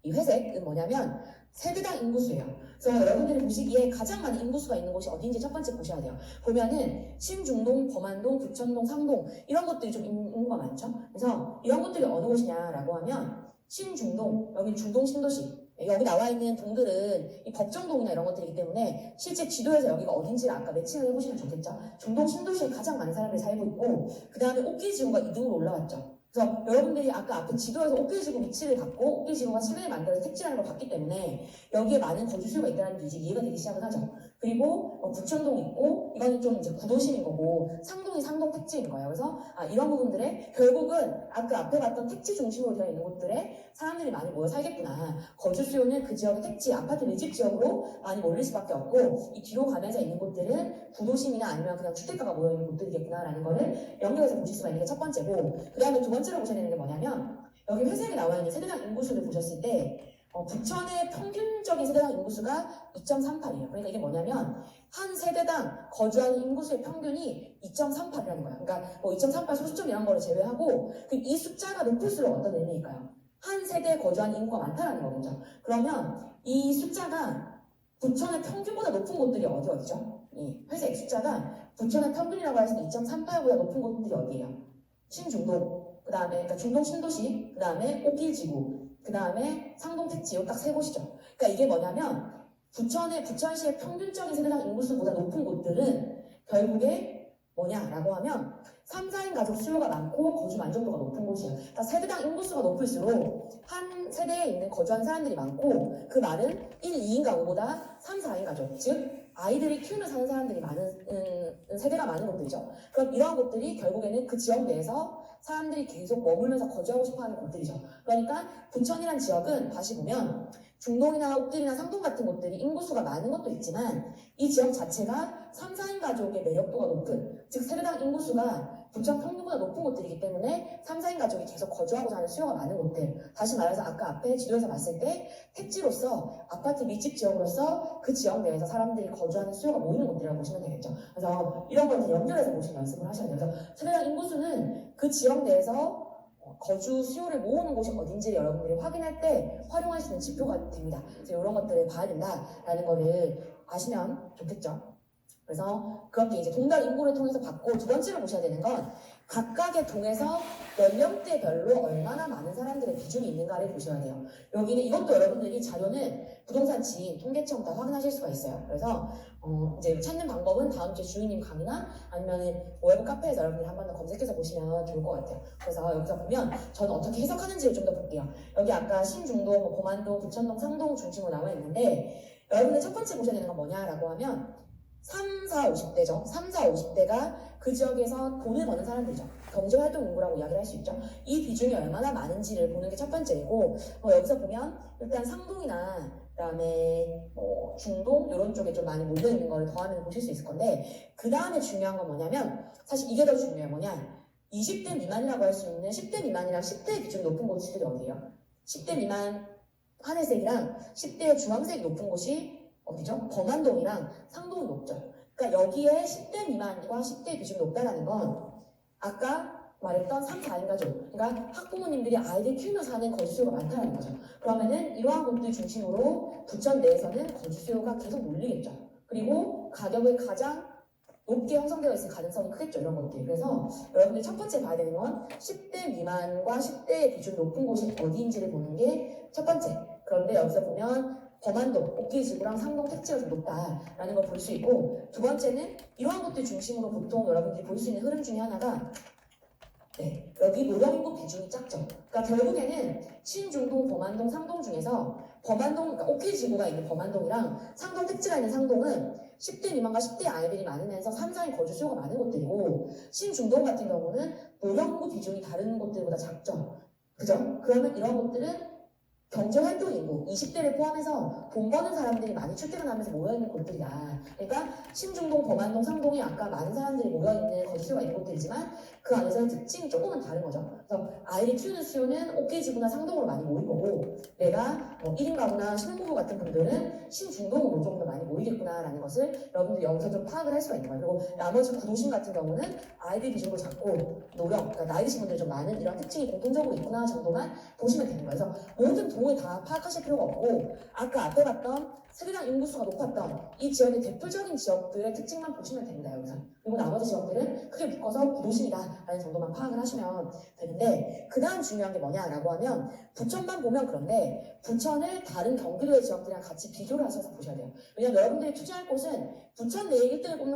이 회색은 뭐냐면 세대당 인구수예요. 그래서 여러분들이 보시기에 가장 많은 인구수가 있는 곳이 어딘지 첫 번째 보셔야 돼요. 보면은 신중동, 범안동, 부천동, 상동 이런 것들이 좀 인구가 많죠. 그래서 이런 것들이 어느 곳이냐라고 하면 신중동, 여기 중동 신도시, 여기 나와 있는 동들은 이 법정동이나 이런 것들이기 때문에 실제 지도에서 여기가 어딘지를 아까 매칭을 해보시면 좋겠죠. 중동 신도시에 가장 많은 사람들이 살고 있고, 그 다음에 옥길지구가 2등으로 올라왔죠. 그래서 여러분들이 아까 앞에 지도에서 옥길지구 위치를 갖고 옥길지구가 실내에 만들어서 택지라는 걸 봤기 때문에 여기에 많은 거주 수요가 있다는 게 이제 이해가 되기 시작을 하죠. 그리고 부천동 있고, 이거는 좀 이제 구도심인 거고, 상동이 상동 택지인 거예요. 그래서 이런 부분들에 결국은 아까 앞에 봤던 택지 중심으로 되어 있는 곳들에 사람들이 많이 모여 살겠구나. 거주 수요는 그 지역의 택지, 아파트 밀집 지역으로 많이 몰릴 수밖에 없고, 이 뒤로 가면서 있는 곳들은 구도심이나 아니면 그냥 주택가가 모여 있는 곳들이겠구나라는 거를 연결해서 보실 수가 있는 게 첫 번째고, 그 다음에 두 번째로 보셔야 되는 게 뭐냐면 여기 회색이 나와 있는 세대당 인구수를 보셨을 때 부천의 평균적인 세대당 인구수가 2.38이에요. 그러니까 이게 뭐냐면 한 세대당 거주하는 인구수의 평균이 2.38이라는 거예요. 그러니까 뭐 2.38 소수점 이런 거를 제외하고 이 숫자가 높을수록 어떤 의미일까요? 한 세대에 거주하는 인구가 많다는 거겠죠. 그러면 이 숫자가 부천의 평균보다 높은 곳들이 어디죠? 이 회색 숫자가 부천의 평균이라고 할 수 있는 2.38보다 높은 곳들이 어디예요? 신중동, 그 다음에 그러니까 중동 신도시, 그 다음에 옥길지구, 그 다음에 상동 택지, 딱 세 곳이죠. 그러니까 이게 뭐냐면 부천시의 평균적인 세대당 인구수보다 높은 곳들은 결국에 뭐냐라고 하면 3, 4인 가족 수요가 많고 거주 만족도가 높은 곳이에요. 그러니까 세대당 인구수가 높을수록 한 세대에 있는 거주하는 사람들이 많고, 그 말은 1, 2인 가구보다 3, 4인 가족, 즉 아이들이 키우며 사는 사람들이 많은 세대가 많은 곳들이죠. 그럼 이러한 곳들이 결국에는 그 지역 내에서 사람들이 계속 머물면서 거주하고 싶어하는 곳들이죠. 그러니까 부천이란 지역은 다시 보면 중동이나 옥길이나 상동 같은 곳들이 인구수가 많은 것도 있지만 이 지역 자체가 3, 4인 가족의 매력도가 높은, 즉 세대당 인구수가 부천 평균보다 높은 곳들이기 때문에 3, 4인 가족이 계속 거주하고자 하는 수요가 많은 곳들, 다시 말해서 아까 앞에 지도에서 봤을 때 택지로서 아파트 밀집 지역으로서 그 지역 내에서 사람들이 거주하는 수요가 모이는 곳들이라고 보시면 되겠죠. 그래서 이런 걸 연결해서 보시는 연습을 하셔야 돼요. 그래서 세대당 인구수는 그 지역 내에서 거주 수요를 모으는 곳이 어딘지 여러분들이 확인할 때 활용할 수 있는 지표가 됩니다. 그래서 이런 것들을 봐야 된다라는 거를 아시면 좋겠죠. 그래서 그렇게 이제 동달 인구를 통해서 봤고, 두 번째로 보셔야 되는 건 각각의 동에서 연령대별로 얼마나 많은 사람들의 비중이 있는가를 보셔야 돼요. 여기는 이것도 여러분들이 자료는 부동산 지인, 통계청 다 확인하실 수가 있어요. 그래서 이제 찾는 방법은 다음 주에 주인님 강의나 아니면 웹 카페에서 여러분들이 한 번 더 검색해서 보시면 좋을 것 같아요. 그래서 여기서 보면 저는 어떻게 해석하는지를 좀 더 볼게요. 여기 아까 신중동, 범안동, 부천동, 상동 중심으로 나와 있는데, 여러분들 첫 번째 보셔야 되는 건 뭐냐라고 하면 3, 4, 50대죠. 3, 4, 50대가 그 지역에서 돈을 버는 사람들이죠. 경제활동 인구라고 이야기를 할 수 있죠. 이 비중이 얼마나 많은지를 보는 게 첫 번째이고, 여기서 보면 일단 상동이나 그다음에 중동 이런 쪽에 좀 많이 몰려 있는 거를 더하면 보실 수 있을 건데, 그 다음에 중요한 건 뭐냐면 사실 이게 더 중요해요. 뭐냐, 20대 미만이라고 할 수 있는 10대 미만이랑 10대 비중이 높은 곳들이 어디예요? 10대 미만 하늘색이랑 10대 주황색이 높은 곳이 어디죠? 범안동이랑 상동이 높죠. 그러니까 여기에 10대 미만과 10대 비중이 높다는 건 아까 말했던 3, 4인 가족, 그러니까 학부모님들이 아이들 키우면서 사는 거주 수요가 많다는 거죠. 그러면은 이러한 곳들 중심으로 부천 내에서는 거주 수요가 계속 몰리겠죠. 그리고 가격을 가장 높게 형성되어 있을 가능성이 크겠죠, 이런 것들이. 그래서 여러분들이 첫 번째 봐야 되는 건 10대 미만과 10대의 비중이 높은 곳이 어디인지를 보는 게 첫 번째. 그런데 여기서 보면 범안동, 옥길지구랑 상동 택지가 좀 높다라는 걸 볼 수 있고, 두 번째는 이러한 것들 중심으로 보통 여러분들이 볼 수 있는 흐름 중에 하나가 여기 노령인구 비중이 작죠. 그러니까 결국에는 신중동, 범안동, 상동 중에서 범안동, 그러니까 옥길지구가 있는 범안동이랑 상동 택지가 있는 상동은 10대 미만과 10대 아이들이 많으면서 3, 4인 거주 수요가 많은 곳들이고, 신중동 같은 경우는 노령인구 비중이 다른 곳들보다 작죠. 그죠? 그러면 이런 곳들은 경제활동 인구 20대를 포함해서 돈 버는 사람들이 많이 출퇴근하면서 모여있는 곳들이다. 그러니까 신중동, 범안동, 상동이 아까 많은 사람들이 모여있는 거주지가 있는 곳들이지만 그 안에서는 특징이 조금은 다른 거죠. 그래서 아이를 키우는 수요는 옥계지구나 상동으로 많이 모일 거고 내가 1인 가구나 신혼부부 같은 분들은 신중동으로 조금 더 많이 모이겠구나라는 것을 여러분들 여기서 좀 파악을 할 수가 있는 거예요. 그리고 나머지 구도심 같은 경우는 아이들 비중을 작고 노령, 그러니까 나이 드신 분들이 좀 많은 이런 특징이 공통적으로 있구나 정도만 보시면 되는 거예요. 그래서 모든 동을 다 파악하실 필요가 없고 아까 앞에 봤던 세대당 인구수가 높았던 이 지역의 대표적인 지역들의 특징만 보시면 됩니다. 여기서. 그리고 나머지 지역들은 크게 묶어서 구도심이다라는 정도만 파악을 하시면 되는데 그 다음 중요한 게 뭐냐라고 하면 부천만 보면 그런데 부천을 다른 경기도의 지역들이랑 같이 비교를 하셔서 보셔야 돼요. 왜냐하면 여러분들이 투자할 곳은 부천 내에 1등을 뽑는